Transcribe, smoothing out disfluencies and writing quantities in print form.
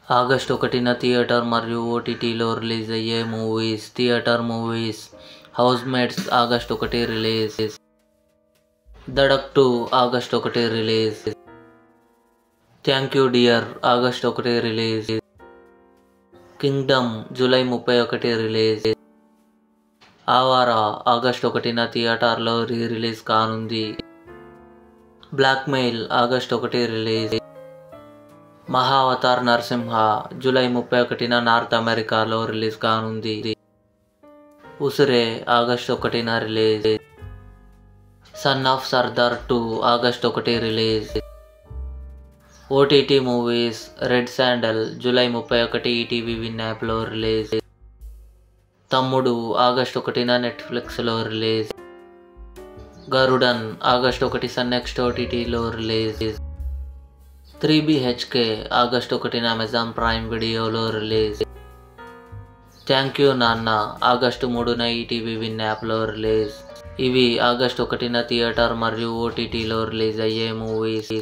August 1న theatre మరియు ఓటీటీలో రిలీజ్ అయ్యే movies. Theatre movies: housemates August 1 release. Dhadak 2 August 1 release. Thank you dear August 1 release. Kingdom July 31 release. Awara August 1న థియేటర్లో release కానుంది. Blackmail August 1 release. Mahavatar Narasimha July 31న North అమెరికాలో రిలీజ్ కానుంది. ఉసిరే ఆగస్ట్ 1న release. Son of Sardaar 2 August 1 release. OTT movies: red sandal July 31 ETV Win యాప్లో release. Thammudu August 1న నెట్ఫ్లిక్స్లో రిలీజ్. గరుడన్ ఆగస్ట్ 1 సన్నెక్స్ట్ ఓటీటీలో రిలీజ్. 3BHK ఆగస్ట్ 1న అమెజాన్ ప్రైమ్ వీడియోలో release. Thank you Nanna August 3న ఈటీవీ విన్ యాప్లో రిలీజ్. ఇవి ఆగస్ట్ 1న థియేటర్ మరియు ఓటీటీలో రిలీజ్ అయ్యే మూవీస్.